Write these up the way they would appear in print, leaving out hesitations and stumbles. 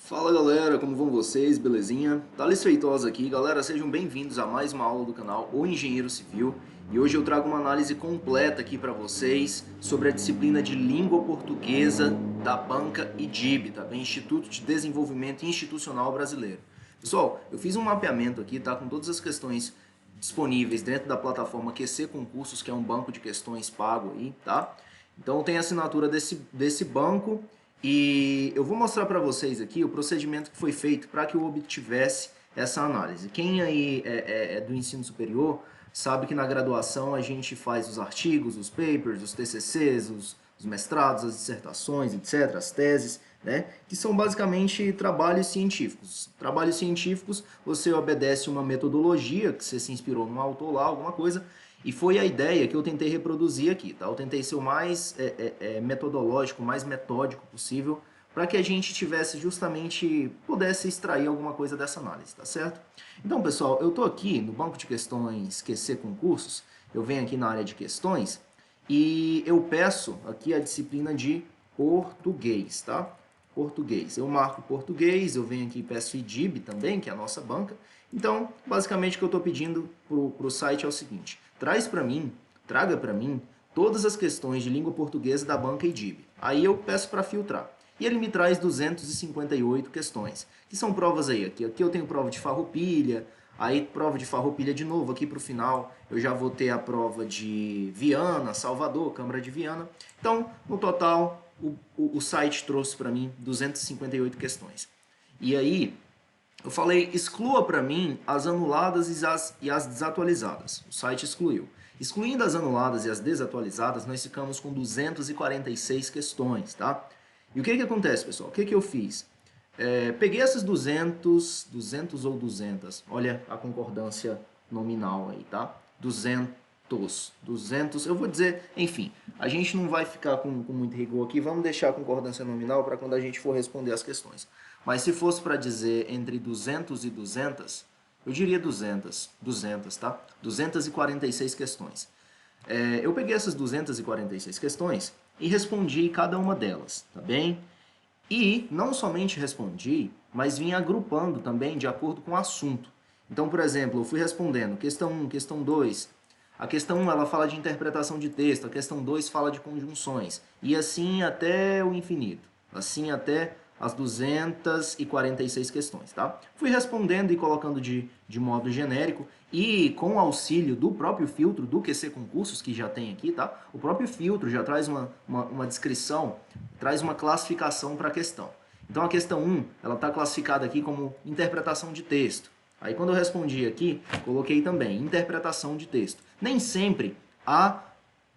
Fala galera, como vão vocês? Belezinha? Thales Feitosa aqui, galera, sejam bem-vindos a mais uma aula do canal O Engenheiro Civil e hoje eu trago uma análise completa aqui para vocês sobre a disciplina de Língua Portuguesa da Banca IDIB, tá bem? Instituto de Desenvolvimento Institucional Brasileiro. Pessoal, eu fiz um mapeamento aqui, tá? Com todas as questões disponíveis dentro da plataforma QC Concursos, que é um banco de questões pago aí, tá? Então tem a assinatura desse banco. E eu vou mostrar para vocês aqui o procedimento que foi feito para que eu obtivesse essa análise. Quem aí é do ensino superior sabe que na graduação a gente faz os artigos, os papers, os TCCs, os mestrados, as dissertações, etc., as teses, né? Que são basicamente trabalhos científicos. Trabalhos científicos, você obedece uma metodologia, que você se inspirou num autor lá, alguma coisa, e foi a ideia que eu tentei reproduzir aqui, tá? Eu tentei ser o mais metodológico, o mais metódico possível, para que a gente tivesse justamente, pudesse extrair alguma coisa dessa análise, tá certo? Então, pessoal, eu estou aqui no banco de questões QC Concursos, eu venho aqui na área de questões, e eu peço aqui a disciplina de português, tá? Português. Eu marco português, eu venho aqui e peço IDIB também, que é a nossa banca. Então, basicamente o que eu estou pedindo para o site é o seguinte: traga para mim todas as questões de língua portuguesa da banca IDIB. Aí eu peço para filtrar. E ele me traz 258 questões, que são provas aí. Aqui eu tenho prova de Farroupilha, aí prova de Farroupilha de novo, aqui para o final eu já vou ter a prova de Viana, Salvador, Câmara de Viana. Então, no total, o site trouxe para mim 258 questões. E aí, eu falei, exclua para mim as anuladas e as desatualizadas. O site excluiu. Excluindo as anuladas e as desatualizadas, nós ficamos com 246 questões, tá? E o que acontece, pessoal? O que eu fiz? Peguei essas 200 ou 200, olha a concordância nominal aí, tá? 200, eu vou dizer, enfim, a gente não vai ficar com muito rigor aqui, vamos deixar a concordância nominal para quando a gente for responder as questões. Mas se fosse para dizer entre 200 e 200, eu diria 200, tá? 246 questões. Eu peguei essas 246 questões e respondi cada uma delas, tá bem? E não somente respondi, mas vim agrupando também de acordo com o assunto. Então, por exemplo, eu fui respondendo questão 1, questão 2. A questão 1 ela fala de interpretação de texto, a questão 2 fala de conjunções. E assim até o infinito. Assim até as 246 questões, tá? Fui respondendo e colocando de modo genérico e com o auxílio do próprio filtro do QC Concursos, que já tem aqui, tá? O próprio filtro já traz uma descrição, traz uma classificação para a questão. Então a questão 1, ela está classificada aqui como interpretação de texto. Aí quando eu respondi aqui, coloquei também interpretação de texto. Nem sempre a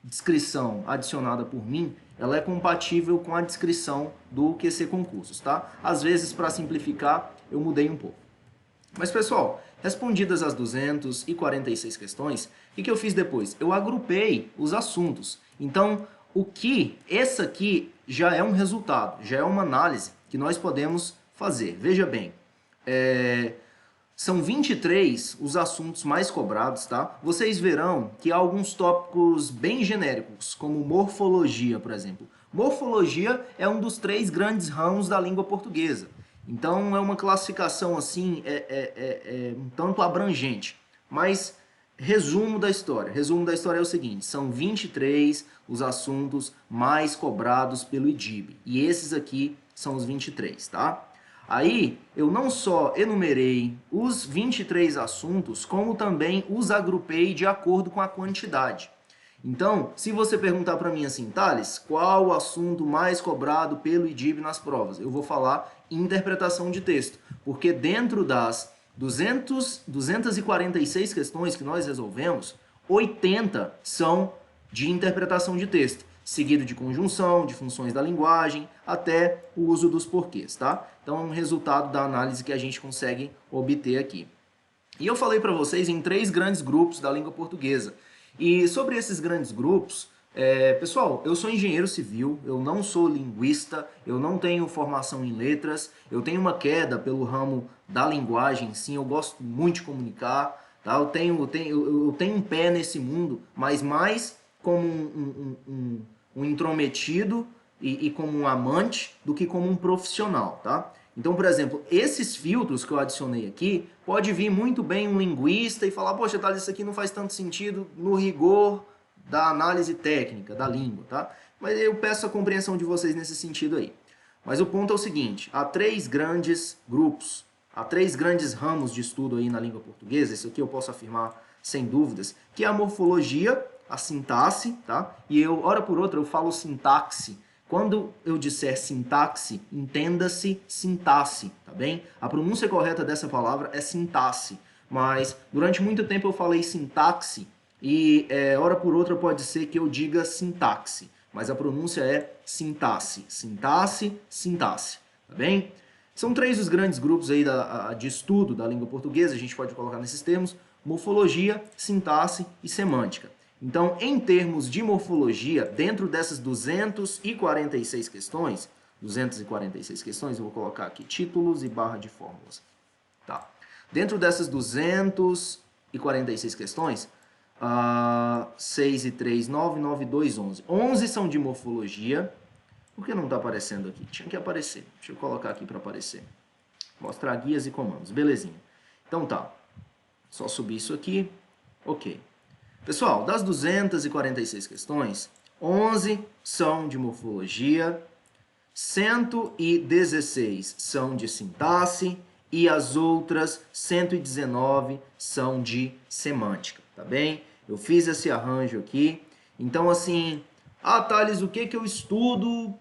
descrição adicionada por mim, ela é compatível com a descrição do QC Concursos, tá? Às vezes, para simplificar, eu mudei um pouco. Mas, pessoal, respondidas as 246 questões, o que eu fiz depois? Eu agrupei os assuntos. Então, esse aqui já é um resultado, já é uma análise que nós podemos fazer. Veja bem, são 23 os assuntos mais cobrados, tá? Vocês verão que há alguns tópicos bem genéricos, como morfologia, por exemplo. Morfologia é um dos 3 grandes ramos da língua portuguesa. Então, é uma classificação, assim, um tanto abrangente. Mas, resumo da história. Resumo da história é o seguinte, são 23 os assuntos mais cobrados pelo IDIB. E esses aqui são os 23, tá? Aí, eu não só enumerei os 23 assuntos, como também os agrupei de acordo com a quantidade. Então, se você perguntar para mim assim, Thales, qual o assunto mais cobrado pelo IDIB nas provas? Eu vou falar interpretação de texto, porque dentro das 246 questões que nós resolvemos, 80 são de interpretação de texto, seguido de conjunção, de funções da linguagem, até o uso dos porquês, tá? Então, é um resultado da análise que a gente consegue obter aqui. E eu falei para vocês em 3 grandes grupos da língua portuguesa. E sobre esses grandes grupos, pessoal, eu sou engenheiro civil, eu não sou linguista, eu não tenho formação em letras, eu tenho uma queda pelo ramo da linguagem, sim, eu gosto muito de comunicar, tá? Eu tenho um pé nesse mundo, mas mais como um intrometido e como um amante do que como um profissional, tá? Então, por exemplo, esses filtros que eu adicionei aqui, pode vir muito bem um linguista e falar, poxa, Thales, isso aqui não faz tanto sentido no rigor da análise técnica, da língua, tá? Mas eu peço a compreensão de vocês nesse sentido aí. Mas o ponto é o seguinte, há 3 grandes grupos, há 3 grandes ramos de estudo aí na língua portuguesa, isso aqui eu posso afirmar sem dúvidas, que é a morfologia, a sintaxe, tá? E eu, hora por outra, eu falo sintaxe. Quando eu disser sintaxe, entenda-se sintaxe, tá bem? A pronúncia correta dessa palavra é sintaxe, mas durante muito tempo eu falei sintaxe e hora por outra pode ser que eu diga sintaxe, mas a pronúncia é sintaxe, sintaxe, sintaxe, tá bem? São 3 os grandes grupos aí de estudo da língua portuguesa, a gente pode colocar nesses termos, morfologia, sintaxe e semântica. Então, em termos de morfologia, dentro dessas 246 questões, eu vou colocar aqui títulos e barra de fórmulas. Tá. Dentro dessas 246 questões, 6 e 3, 9, 9 e 2, 11. 11 são de morfologia. Por que não está aparecendo aqui? Tinha que aparecer. Deixa eu colocar aqui para aparecer. Mostrar guias e comandos. Belezinha. Então tá. Só subir isso aqui. Ok. Pessoal, das 246 questões, 11 são de morfologia, 116 são de sintaxe e as outras 119 são de semântica, tá bem? Eu fiz esse arranjo aqui. Então, assim, Thales, o que eu estudo?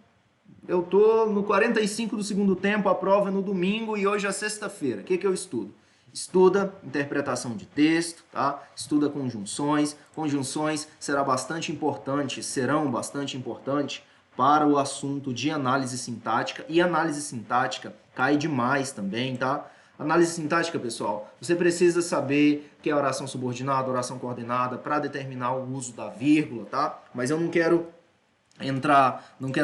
Eu tô no 45 do segundo tempo, a prova é no domingo e hoje é sexta-feira. O que eu estudo? Estuda interpretação de texto, tá? Estuda conjunções. Conjunções serão bastante importantes para o assunto de análise sintática. E análise sintática cai demais também, tá? Análise sintática, pessoal, você precisa saber o que é oração subordinada, oração coordenada, para determinar o uso da vírgula, tá? Mas eu não quero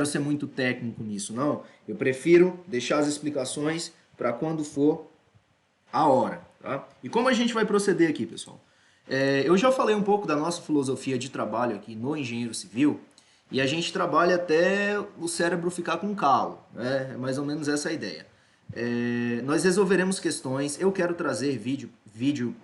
ser muito técnico nisso, não. Eu prefiro deixar as explicações para quando for a hora, tá? E como a gente vai proceder aqui, pessoal? Eu já falei um pouco da nossa filosofia de trabalho aqui no engenheiro civil e a gente trabalha até o cérebro ficar com calo, né? É mais ou menos essa a ideia. Nós resolveremos questões, eu quero trazer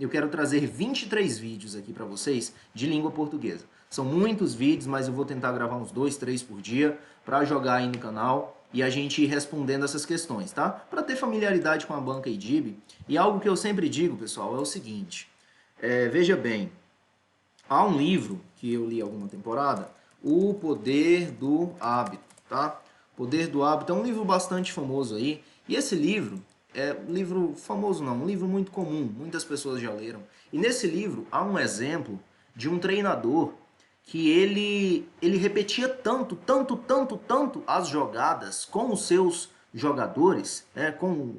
eu quero trazer 23 vídeos aqui para vocês de língua portuguesa. São muitos vídeos, mas eu vou tentar gravar uns 2, 3 por dia para jogar aí no canal e a gente ir respondendo essas questões, tá? Para ter familiaridade com a banca IDIB. E algo que eu sempre digo, pessoal, é o seguinte. Veja bem, há um livro que eu li alguma temporada, O Poder do Hábito, tá? Poder do Hábito é um livro bastante famoso aí. E esse livro, um livro famoso não, um livro muito comum, muitas pessoas já leram. E nesse livro há um exemplo de um treinador que ele repetia tanto as jogadas com os seus jogadores, com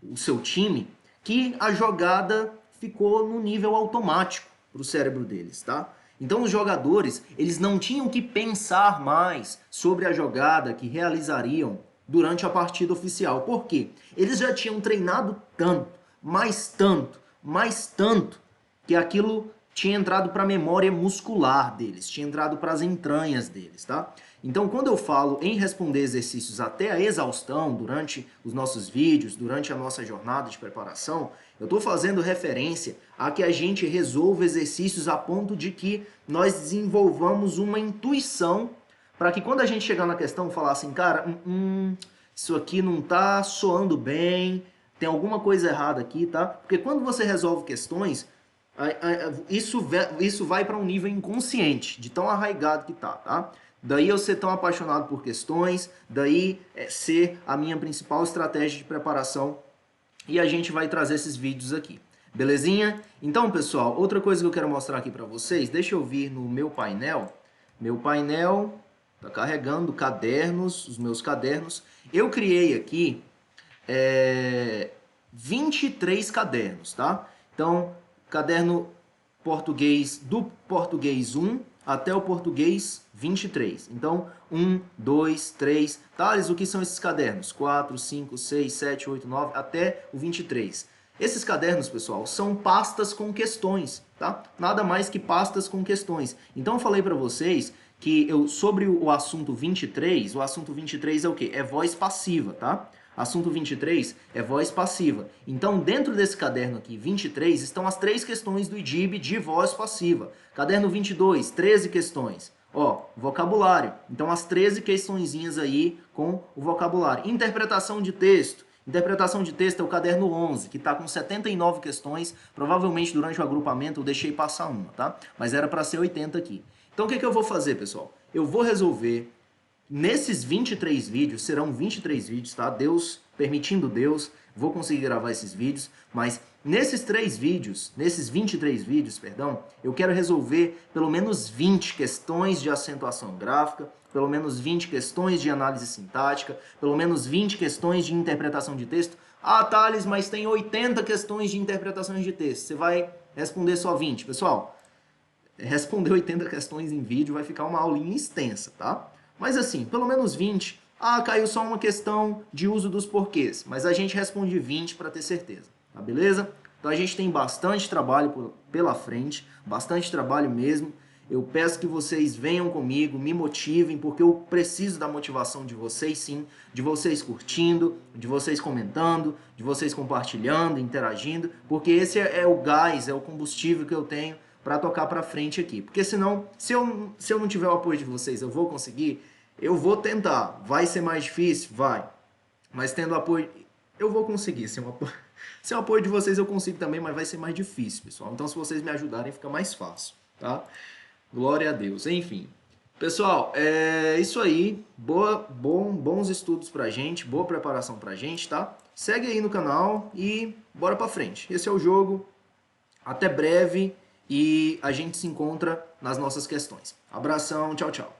o seu time, que a jogada ficou no nível automático para o cérebro deles, tá? Então os jogadores, eles não tinham que pensar mais sobre a jogada que realizariam durante a partida oficial. Por quê? Eles já tinham treinado tanto, que aquilo tinha entrado para a memória muscular deles, tinha entrado para as entranhas deles, tá? Então, quando eu falo em responder exercícios até a exaustão durante os nossos vídeos, durante a nossa jornada de preparação, eu estou fazendo referência a que a gente resolva exercícios a ponto de que nós desenvolvamos uma intuição para que quando a gente chegar na questão, falar assim, cara, isso aqui não tá soando bem, tem alguma coisa errada aqui, tá? Porque quando você resolve questões, isso vai para um nível inconsciente, de tão arraigado que tá? Daí eu ser tão apaixonado por questões, daí ser a minha principal estratégia de preparação e a gente vai trazer esses vídeos aqui. Belezinha? Então, pessoal, outra coisa que eu quero mostrar aqui para vocês, deixa eu vir no meu painel. Meu painel tá carregando cadernos, os meus cadernos. Eu criei aqui 23 cadernos, tá? Então, caderno português do português 1 até o português 23. Então, 1, 2, 3. Thales, o que são esses cadernos? 4, 5, 6, 7, 8, 9, até o 23. Esses cadernos, pessoal, são pastas com questões, tá? Nada mais que pastas com questões. Então, eu falei para vocês que sobre o assunto 23, o assunto 23 é o quê? É voz passiva, tá? Assunto 23 é voz passiva. Então, dentro desse caderno aqui, 23, estão as 3 questões do IDIB de voz passiva. Caderno 22, 13 questões. Ó, vocabulário. Então, as 13 questõezinhas aí com o vocabulário. Interpretação de texto. Interpretação de texto é o caderno 11, que está com 79 questões. Provavelmente, durante o agrupamento, eu deixei passar uma, tá? Mas era para ser 80 aqui. Então, o que eu vou fazer, pessoal? Eu vou resolver... Nesses 23 vídeos, serão 23 vídeos, tá? Deus, permitindo Deus, vou conseguir gravar esses vídeos, mas nesses 23 vídeos, perdão, eu quero resolver pelo menos 20 questões de acentuação gráfica, pelo menos 20 questões de análise sintática, pelo menos 20 questões de interpretação de texto. Ah, Thales, mas tem 80 questões de interpretações de texto. Você vai responder só 20. Pessoal, responder 80 questões em vídeo vai ficar uma aulinha extensa, tá? Mas assim, pelo menos 20. Ah, caiu só uma questão de uso dos porquês. Mas a gente responde 20 para ter certeza. Tá beleza? Então a gente tem bastante trabalho pela frente. Bastante trabalho mesmo. Eu peço que vocês venham comigo, me motivem, porque eu preciso da motivação de vocês sim. De vocês curtindo, de vocês comentando, de vocês compartilhando, interagindo. Porque esse é o gás, é o combustível que eu tenho para tocar para frente aqui. Porque senão, se eu não tiver o apoio de vocês, eu vou conseguir? Eu vou tentar. Vai ser mais difícil? Vai. Mas tendo apoio, eu vou conseguir. Sem o apoio de vocês eu consigo também, mas vai ser mais difícil, pessoal. Então, se vocês me ajudarem, fica mais fácil, tá? Glória a Deus. Enfim. Pessoal, é isso aí. Bons estudos pra gente, boa preparação pra gente, tá? Segue aí no canal e bora pra frente. Esse é o jogo. Até breve. E a gente se encontra nas nossas questões. Abração, tchau, tchau.